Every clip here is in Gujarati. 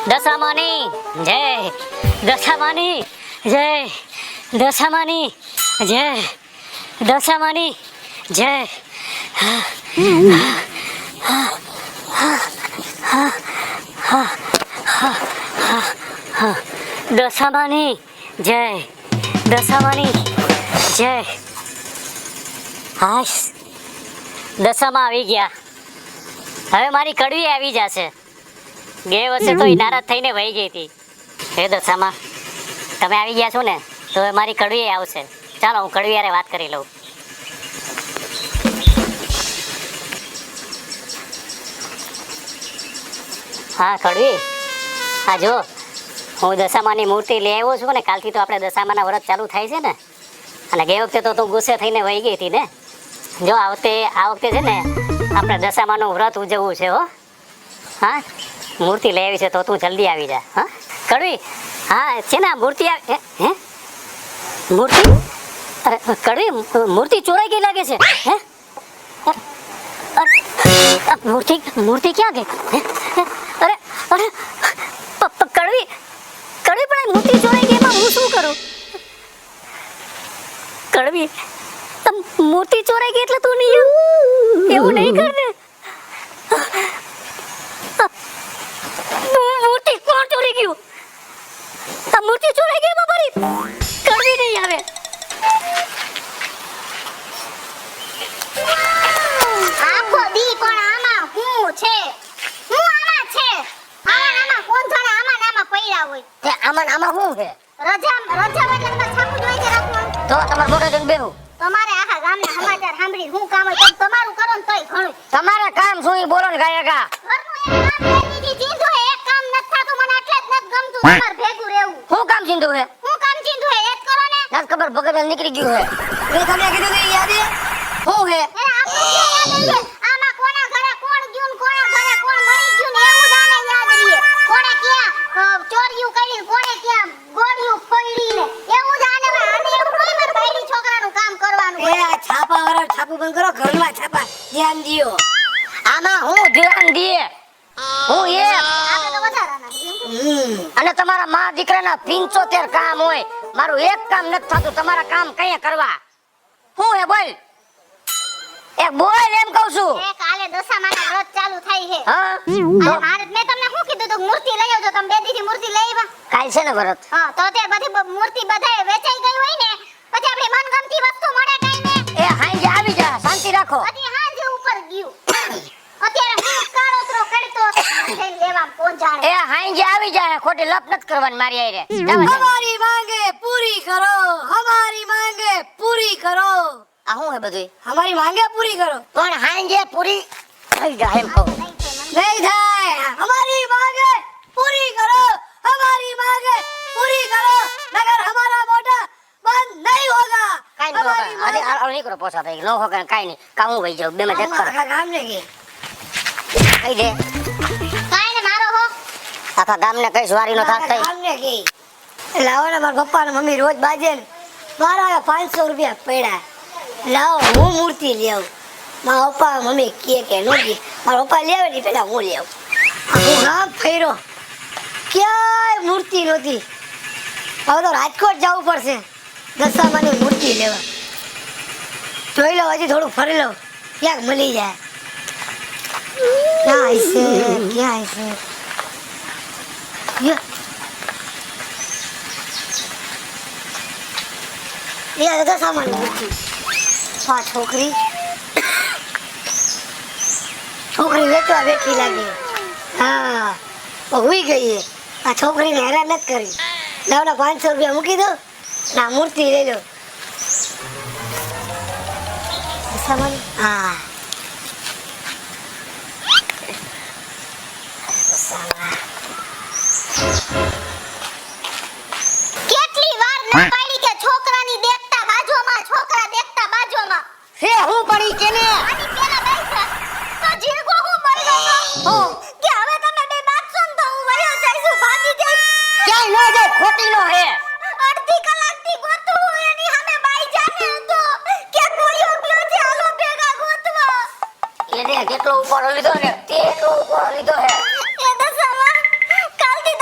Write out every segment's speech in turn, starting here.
દશામાની જય, દશામાની જય, દશામાની જય, દશામાની જય. દશામાની જય, દશામાની જય. હાશ, દશામાં આવી ગયા. હવે મારી કડવી આવી જશે. ગે વર્ષે તો નારાજ થઈને વહી ગઈ હતી. હે દશામાં, તમે આવી ગયા છો ને તો હવે મારી કડવી આવશે. ચાલો હું કડવી યારે વાત કરી લઉં. હા કડવી, હા જો હું દશામાની મૂર્તિ લઈ આવ્યો છું ને. કાલથી તો આપણે દશામાના વ્રત ચાલુ થાય છે ને. અને ગઈ વખતે તો તું ગુસ્સે થઈને વહી ગઈ હતી ને. જો આ વખતે છે ને આપણે દશામાનું વ્રત ઉજવવું છે હો. હા, મૂર્તિ લઈ આવી છે તો તું જલ્દી આવી જા. હા કડવી, હા છે ને મૂર્તિ હે મૂર્તિ, અરે કડવી મૂર્તિ ચોરાઈ ગઈ લાગે છે. હે મૂર્તિ ક્યાં ગઈ? અરે અરે કડવી કડવી પણ મૂર્તિ ચોરાઈ ગઈ, એમાં હું શું કરું? કડવી મૂર્તિ ચોરાઈ ગઈ એટલે તું નહીં એવું નહીં કર ને. મૂર્તિ કોણ ચોરી ગયું? આ મૂર્તિ ચોરાઈ ગઈ મારી. કડવી નહીં આવે. આખો દી પણ આમાં હું છે, હું આમાં છે. આમાં કોણ જાણે આમાં પડ્યા હોય. તે આમાં શું છે? રજા એટલે છાપું જોઈ જ રાખવાનું. તો તમાર મોટો જણ બેહું. તમારે આખા ગામના સમાચાર સાંભળી હું કામ હોય તો તમારું કરો ને તોય ઘણું. તમારે કામ શું ઈ બોલો ને ગાયકા. ઘરનું એક કામ કરી દીધું હે, એક કામ નથી થાતું. મને એટલે જ નથી ગમતું તમાર ભેગું રહેવું. શું કામ ચીંધુ હે? હું કામ ચીંધું હે એક કરો ને. નાસ ખબર બગડ નીકળી ગયું હે. મેં તમને કીધું કે યાદ હે શું હે? અરે આપણે ક્યાં યાદ રહીએ? આમાં કોના ઘરે કોણ ગયું ને કોના ઘરે કોણ મરી ગયું ને એવું દાને યાદ રહીએ. કોણે ક્યાં ચોરીયું કરી, કોણે ક્યાં ગોળીયું ફોડી ને એવું જાણે. આને એવું કોઈ મત ભાઈડી છોકરાનું કામ કરવાનું. એ આ છાપા વાળા છાપું બંધ કરો. ઘરમાં છાપા ધ્યાન દિયો. આમાં હું ધ્યાન દીએ હું એ આપણે તો વધારાના. અને તમારા માં દીકરાના 75 કામ હોય, મારું એક કામ નથી થતું. તમારા કામ કઈ કરવા? હું હે બોલ, એક બોલ એમ કહું છું. એ કાલે દશામાના વ્રત ચાલુ થાય છે. હા અને મારે મેં તમને શું કીધું તું મૂર્તિ લઈ આવજો. તમે બે દીથી મૂર્તિ લઈ આવ્યા. કાલ છે ને વ્રત. હા તો તે બધી મૂર્તિ બધાય વેચાઈ ગઈ હોય ને પછી આપણી મનગમતી વસ્તુ મળે ટાઈમે. એ હાંજે આવી જા, શાંતિ રાખો. પછી હાંજે ઉપર ગયું. અત્યારે હું કાળોતરો કરતો જઈને લેવા પહોંચાડે. એ હાંજે આવી જાય, ખોટી લપ નથી કરવાની મારી આયરે. हमारी मांगे पूरी करो, हमारी मांगे पूरी करो, આ હું હે બધું? हमारी मांगे पूरी करो. પણ હાંજે પૂરી થઈ જાય એમ કહું. नहीं થાય. हमारी मांगे पूरी करो, हमारी मांगे पूरी करो, मगर हमारा मोटा बंद नहीं होगा. કાઈ ન हमारी હોગા. અરે આ નહીં કરો પોસા ભાઈ. નો હોગા કાઈ નહીં. કામ હું વઈ જાઉં. બે માં ચેક કર. आखा गाम ने की કઈ દે. કાઈ ને મારો હો. આખા ગામને કઈ સવારી નો થાક થઈ. गाम ने की लाओ ने मार पप्पा ने मम्मी रोज बाजे ने मारा 500 रुपया પડ્યા. લાવો હું મૂર્તિ લઈ આવું. મારા પપ્પા મમ્મી કે નો દી. મારા પપ્પા લેવે ની પેલા હું લઈ આવું. આખું ગામ ફેરો, ક્યાંય મૂર્તિ નહોતી. હવે તો રાજકોટ જવું પડશે દશામાની મૂર્તિ લેવા. જોઈ લો, હજી થોડું ફરી લો, ક્યાંક મળી જાય. ક્યાં હશે, ક્યાં હશે? એ દશામાની મૂર્તિ. આ છોકરી વેચવા બેઠી લાગી. હા હુઈ ગઈ. આ છોકરીને હેરાન નથી કરી. લાવના 500 રૂપિયા મૂકી દો ના મૂર્તિ લઈ લો. દશામાની હા કેટલી વાર ન પાડી કે છોકરાની દેખતા બાજુમાં, છોકરા દેખતા બાજુમાં. હે હું પડી કેને? આની પેલા બેસા તો જીરકો હું મરી ગયો તો કે હવે તમે બે બાતસો ને તો હું વયો જઈશું, ભાગી જઈશ. ક્યાંય ન જાય, ખોટી નો હે. અડધી કલાકથી ગોતવું એની સામે બાઈ જાને તો કે ગોળીઓ પીઓ છે, હાલો ભેગા ગોતવા. એને કેટલો ઉપર લીધો ને, તે એટલો ઉપર લીધો હે. એ દશામાં કાલથી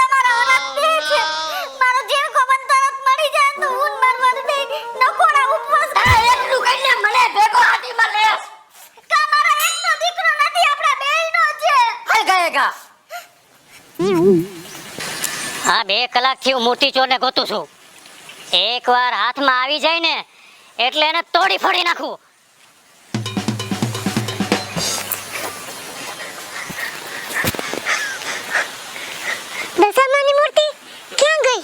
ટકા. હા 2 કલાકથી હું મોટી ચોરને ગોતું છું. એકવાર હાથમાં આવી જાય ને એટલે એને તોડી ફોડી નાખું. દશામાની મૂર્તિ ક્યાં ગઈ?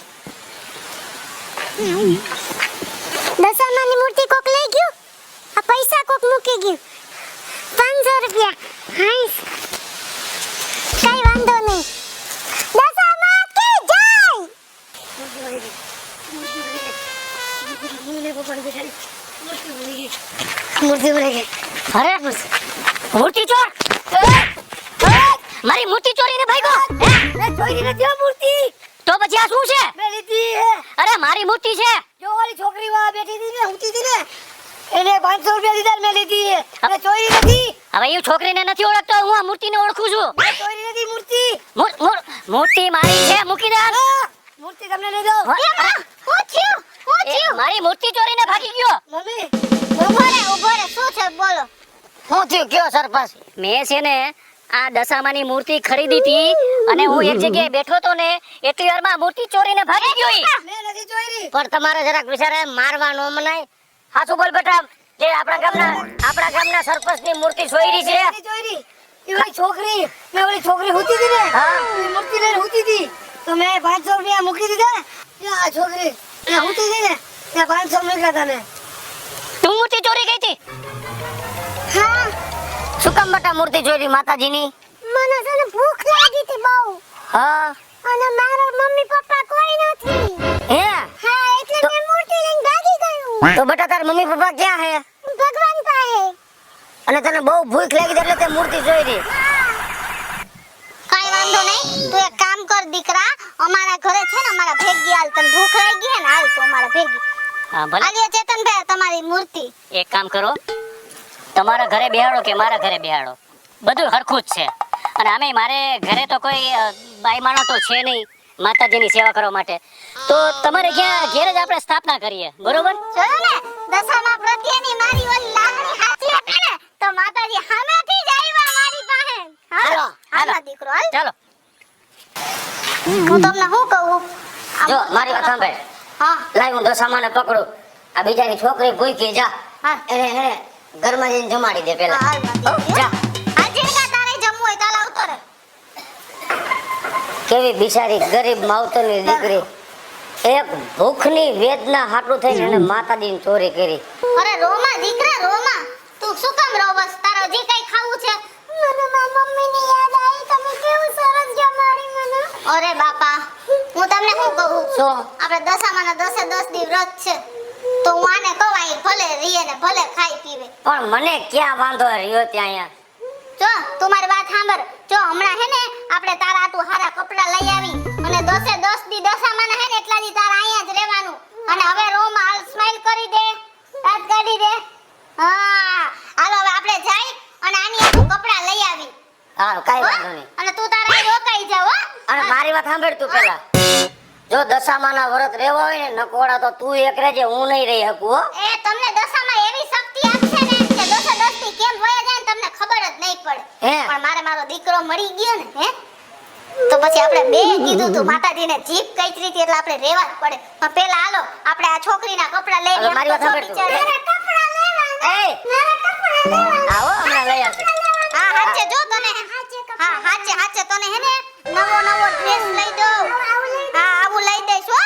દશામાની મૂર્તિ કોક લઈ ગયું? આ પૈસા કોક મૂકી ગયું? 500 રૂપિયા. હાઈસ. કઈ વાંધો નહીં. દશામા કે જય! મૂર્તિ મળી ગઈ. અરે મૂર્તિ ચોર! મારી મૂર્તિ ચોરીને ભાગ્યો. ચોરી નથી હો મૂર્તિ. તો પછી આ શું છે? મેં લીધી હે. અરે મારી મૂર્તિ છે. જો વાળી છોકરી વાળા બેઠી હતી ને, ઊંચી હતી ને, એને 500 રૂપિયા દીધા ને મેં લીધી હે. મેં ચોરી નથી. હવે એ છોકરીને નથી ઓળખતો, હું આ મૂર્તિને ઓળખું છું. મેં ચોરી નથી મૂર્તિ. મૂર્તિ મારી છે, મૂકી દે. મૂર્તિ તમને લઈ દો. હું થયું? મારી મૂર્તિ ચોરીને ભાગી ગયો. મમ્મી ઉભો રે શું છે બોલો? શું થયું કયો સરપંચ? મેં છે ને આ દશામાની મૂર્તિ ખરીદી હતી અને હું એક જગ્યાએ બેઠો તો ને એટલી વારમાં મૂર્તિ ચોરીને ભાગી ગયો ઈ. મેં નથી ચોરી. પણ તમારે જરાક વિચારે મારવા નો મનાય. હાચું બોલ બેટા, જે આપણા ગામના સરપંચની મૂર્તિ ચોરી છે. નથી ચોરી. એ ઓલી છોકરી, મેં ઓલી છોકરી હુતી હતી ને, હા. એ મૂર્તિ લઈને હુતી હતી. તો મેં 500 રૂપિયા મૂકી દીધા. ત્યાં આ છોકરી મેં હુતી હતી ને, ત્યાં 500 મૂક્યા હતા મેં. તું મૂર્તિ ચોરી ગઈ હતી? હા, શું કામ બેટા મૂર્તિ ચોરી માતાજીની? મને છે ને ભૂખ લાગી હતી બહુ. હા અને મારા મમ્મી પપ્પા કોઈ નથી. હે હા, એટલે મેં મૂર્તિ લઈને ભાગી ગયો. તો બેટા તાર મમ્મી પપ્પા ક્યાં હે? ભગવાન પાસે. અને તને બહુ ભૂખ લાગી એટલે તે મૂર્તિ ચોરી. કાઈ વાંધો નહીં, તું એક કામ કર દીકરા, અમારા ઘરે છે ને અમારા ભેગી હાલ, તને ભૂખ લાગી હે ને હાલ તો અમારા ભેગી. હા ભલે, આલિયા ચેતનભાઈ તમારી મૂર્તિ. એક કામ કરો, તમારા ઘરે બેહાડો કે મારા ઘરે બેહાડો, બધું હરખું જ છે. અને આમે મારે ઘરે તો કોઈ બાઈ માણસ તો છે નહીં માતાજીની સેવા કરવા માટે. તો તમારે ક્યાં ઘેર જ આપણે સ્થાપના કરીએ, બરોબર? જોયું ને દશામા પ્રત્યેની મારી ઓલી લાગણી સાચી હતી ને, તો માતાજી સામેથી જ આવ્યા મારી પાસે. હાલો, હાલો હાલો. દીકરો હાલ. ચાલો હું તમને શું કહું? જો મારી વાત સાંભળ. હા લાય હું દશામાને પકડું, આ બીજાની છોકરી ભૂખી જા, હા એને ઘરમાં જઈને જમાડી દે પેલા. હાલ માતાજી. જા. હાલ જીણકા તારે જમવું હોય તો હાલ આવતો રહે. કેવી બિચારી ગરીબ માવતરની દીકરી, એક ભૂખની વેદના હાટું થઈને એને માતાજીની ચોરી કરી. અરે રોમા દીકરા રોમા, તું શું કામ રોવસ? તારો જે કઈ ખાવું છે? મને મારી મમ્મીની યાદ આવી, તમે કેવું સરસ જમાડી મને. અરે બાપા, હું તમને શું કહું? શું? આપણે દશામાના 10 દી વ્રત છે, તો હું આને કવાય ભલે રીએ ને ભલે ખાઈ પીવે. પણ મને ક્યાં વાંધો રહ્યો ત્યાં અહીંયા. જો તું મારી વાત સાંભળ. જો હમણાં હે ને આપણે તારા આટલું હારા કપડા લઈ આવી અને 10 દી દશામાના હે ને એટલા દી તારા અહીંયા જ રહેવાનું. અને હવે રોમા હાલ સ્માઈલ કરી દે, દાંત કાઢી દે. હા હાલો હવે આપણે જઈ અને આની આટલું કપડા લઈ આવી. હા કાઈ હો? વાંધો નહીં. અને તું તારા અહીં રોકાઈ જા હો. અને મારી વાત સાંભળ તું પેલા. જો દશામાના વ્રત રહેવા હોય ને નકોડા તો તું એક રહેજે, હું નહીં રહી શકું હો. એ તમને દશામાં એવી શક્તિ આપશે ને કે 10 દી કેમ વયા જાય ને તમને ખબર જ નહીં પડે. હે? પણ મારો દીકરો મળી ગયો ને હે, તો પછી આપણે બે કીધું તું માતાજીને જીભ કઈચરી હતી એટલે આપણે રહેવા જ પડે. પણ પેલા હાલો આપણે આ છોકરીના કપડા લઈ હવે મારી વાત સાંભળ તું. એ! આવો હમણાં લઈ આવશે. હા હાચે જો તને હા હાચે તને હે ને નવો ડ્રેસ લઈ દઉં. હા આવું લઈ દઈશ હો.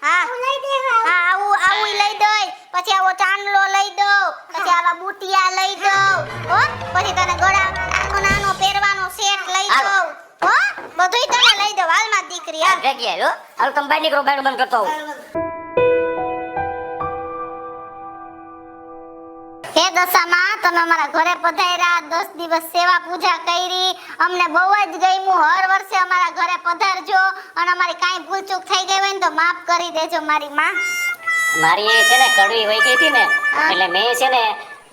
હા આવું લઈ દઈ. પછી આવો ચાંદલો લઈ દઉં. પછી આવા બુટિયા લઈ દઉં હો. પછી તને ગળા નાનો પહેરવાનો સેટ લઈ હાલો. દઉં હો. બધુંય તને લઈ દઉં. હાલ માં દીકરી હાલ. ભેગી આવ્યો. હાલ તમે બાય નીકળો, બાયણું બંધ કરતો હોઉં. હે દશામાં, તમે અમારા ઘરે પધાર્યા, 10 દિવસ સેવા પૂજા કરી, અમને બહુ જ ગમ્યું. હર વર્ષે અમારા ઘરે પધારજો અને અમારી કાંઈ ભૂલચૂક થઈ ગઈ હોય ને તો માફ કરી દેજો મારી માં. મારી એ છે ને કડવી વહી ગઈ હતી ને, એટલે મેં છે ને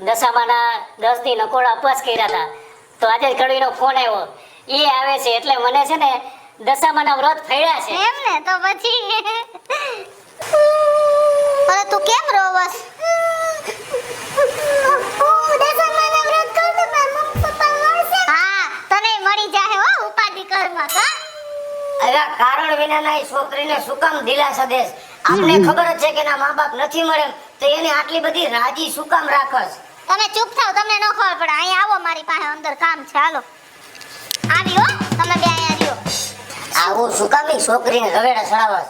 દશામાના 10 દી નકોડા ઉપવાસ કર્યા હતા. તો આજે કડવીનો ફોન આવ્યો, એ આવે છે એટલે મને છે ને દશામાના વ્રત ફેડ્યા છે. એમ ને તો પછી અરે તું કેમ રોવસ? હા તને મળી જાહે હો, ઉપાધિ મહિનાના એ છોકરીને શું કામ દિલાસા દેશ? આપને ખબર જ છે કે એના મા બાપ નથી મળે તો એને આટલી બધી રાજી શું કામ રાખસ? તમે ચૂપ થાવ, તમને ન ખબર પડે. અહીંયા આવો, મારી પાસે અંદર કામ છે. હાલો આવી હો, તમે બે અહીંયા રહ્યો. આવું શું કામ ઈ છોકરીને રવેડા ચડાવસ?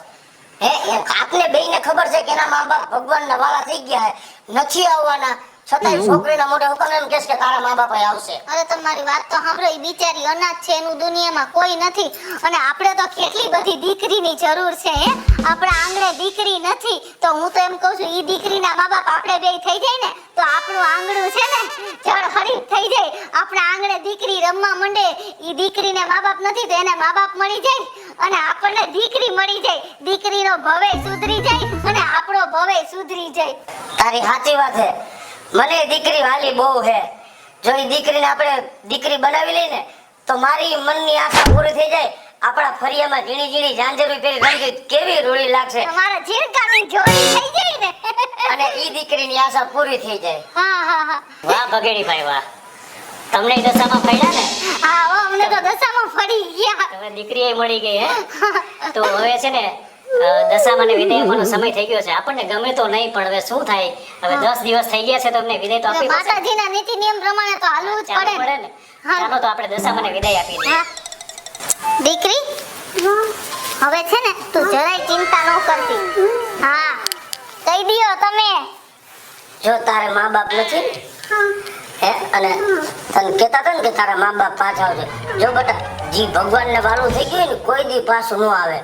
હે આપને બેયને ખબર છે કે એના મા બાપ ભગવાનના વાલા થઈ ગયા હે, નથી આવવાના, છતાંય છોકરીના મોઢે હુકમ એમ કહેશ કે તારા મા બાપ આવશે. અરે તમારી વાત તો સાંભળો, ઈ બિચારી અનાથ છે, એનું દુનિયામાં કોઈ નથી. અને આપણે તો કેટલી બધી દીકરીની જરૂર છે. હે આપણા આંગણે દીકરી નથી તો હું તો એમ કહું છું, ઈ દીકરીના મા બાપ આપણે બે થઈ જાય ને તો આપણું આંગણું છે ને જળ હરીફ થઈ જાય. આપણા આંગણે દીકરી રમવા માંડે, ઈ દીકરીને મા બાપ નથી તો એને મા બાપ મળી જાય અને આપણને દીકરી મળી જાય. દીકરીનો ભવે સુધરી જાય અને આપણો ભવે સુધરી જાય. તારી સાચી વાત છે. મને દીકરી વાલી બહુ હે. જો એ દીકરીને આપણે દીકરી બનાવી લઈને તો મારી મનની આશા પૂરી થઈ જાય. આપણા ફરિયામાં ઝીણી ઝીણી ઝાંઝરી પેરી રંગી કેવી રોળી લાગશે તમારા ઝીણકાની જોડી થઈ જાય ને. અને ઈ દીકરીની આશા પૂરી થઈ જાય. હા હા હા વાહ ભગેડીભાઈ વાહ, તમને ઈ દશામાં પડ્યા ને? હા હો, અમને તો દશામાં ફરી ગયા. હવે દીકરી મળી ગઈ હે. તો હવે છે ને દશામાં ને વિદાય આપવાનો સમય થઈ ગયો છે. આપણને ગમે તો નહીં, પણ હવે શું થાય, હવે 10 દિવસ થઈ ગયા છે તો અમને વિદાય તો આપવી પડશે. માતાજીના નીતિ નિયમ પ્રમાણે તો હાલવું જ ચાલવું પડે પડે ને. ચાલો તો આપણે દશામાં ને વિદાય આપી દઈએ. હા. દીકરી હવે છે ને તું જરાય ચિંતા ન કરતી. હા કહી દિયો તમે. જો તારે મા બાપ નથી ને, હે અને તને કહેતા હતા ને કે તારા મા બાપ પાછા આવશે. જો બેટા, જી ભગવાનને વાલું થઈ ગયું ને કોઈ દી પાછું ન આવે.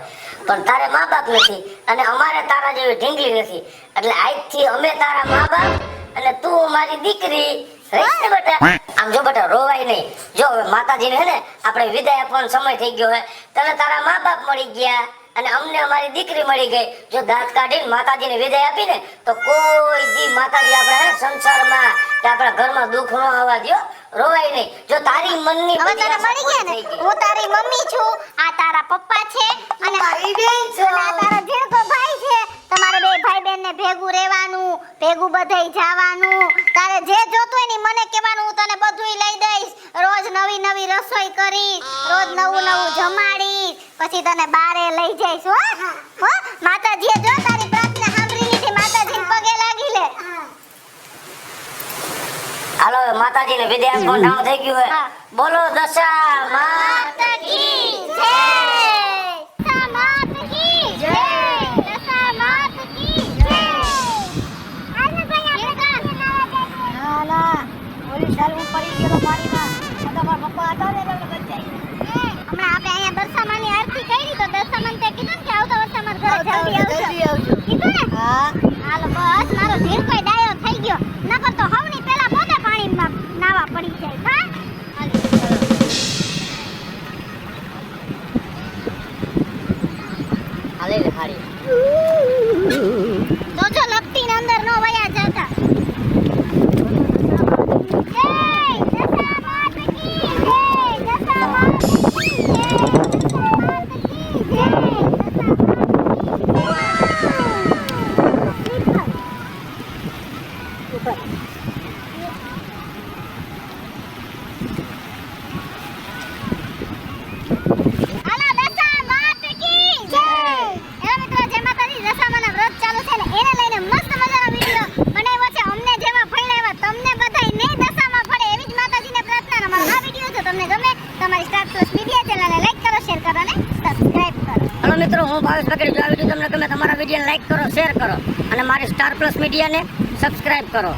પણ તારે મા બાપ નથી અને અમારે તારા જેવી ઢીંગલી નથી, એટલે આજથી અમે તારા મા બાપ અને તું મારી દીકરી રહીશ ને બેટા. આમ જો બેટા, રોવાય નહીં. જો હવે માતાજીને હે ને આપણે વિદાય આપવાનો સમય થઈ ગયો હે. તને તારા મા બાપ મળી ગયા અને અમને અમારી દીકરી મળી ગઈ. જો દાંત કાઢીને માતાજીને વિદાય આપીને તો કોઈ દી માતાજી આપણા સંસારમાં કે આપણા ઘરમાં દુઃખ ન આવવા દ્યો. રોવાય નહીં. જો તારી મનની હવે બધી તારા આશા મળી ગયા પૂરી ને. થઈ ગઈ. હું તારી મમ્મી છું, આ તારા પપ્પા છે અને મારી બેન છો. અને આ તારો ઝીણકો ભાઈ છે. તમારે બે ભાઈ બેન ને ભેગું રહેવાનું, ભેગું બધાય જવાનું. તારે જે જોતું હોય ને ઈ મને કહેવાનું, હું તને બધુંય લઈ દઈશ. રોજ નવી નવી રસોઈ કરીશ, રોજ નવું નવું જમાડીશ, પછી તને બારે લઈ જઈશ. હો માતાજીએ જો તારી પ્રાર્થના સાંભળી લીધી, માતાજીને પગે લાગી લે. હાલો હવે માતાજીને વિદાય આપવાનું ટાણું થઈ ગયું હે. હા. બોલો દશા માતા કી જય, દશા માત કી જય, દશા માત કી જય. આજને ભાઈ આપણે ના ના, ઓલી સાલ હું પડી ગયો પાણીમાં. આ તો મારા પપ્પા હતા ને એટલે બચાઈ. હમણાં આપણે અહીંયા દશામાની આરતી કરી તો દશામાને તે કીધું ને કે આવતા વર્ષે અમારા ઘરે જલ્દી આવજો. કીધું ને? હા. હાલો બસ, મારો ઝીણકોય ડાયો થઈ ગયો. નકર તો હવની પેલા પોતે પાણીમાં નાવા પડી જાય. હા હાલે લે હારી. જોજો લપટીને અંદર નો વયા જતા. જય દશા માત કી જય, દશા માત કી જય, દશા માત કી જય, દશા માત હાલો દશા માત કી જય. એલા મિત્રો, જે માતાજી દશામાના વ્રત ચાલુ છે ને એને લઈને મસ્ત મજાનો વિડિયો બનાવ્યો છે. અમને જેવા ફળ્યા તમને બધાયને દશામાં ફળે એવી જ માતાજીને પ્રાર્થના. અમારો આ વિડિયો જો તમને ગમે, તમારી સ્ટાર પ્લસ મીડિયા ચેનલને લાઈક કરો, શેર કરો અને સબસ્ક્રાઇબ કરો. હાલો મિત્રો, હું ભાવેશ પકડી. જો આ વિડીયો તમને ગમે તમારા વિડીયોને લાઈક કરો, શેર કરો અને મારી સ્ટાર પ્લસ મીડિયાને સબસ્ક્રાઇબ કરો.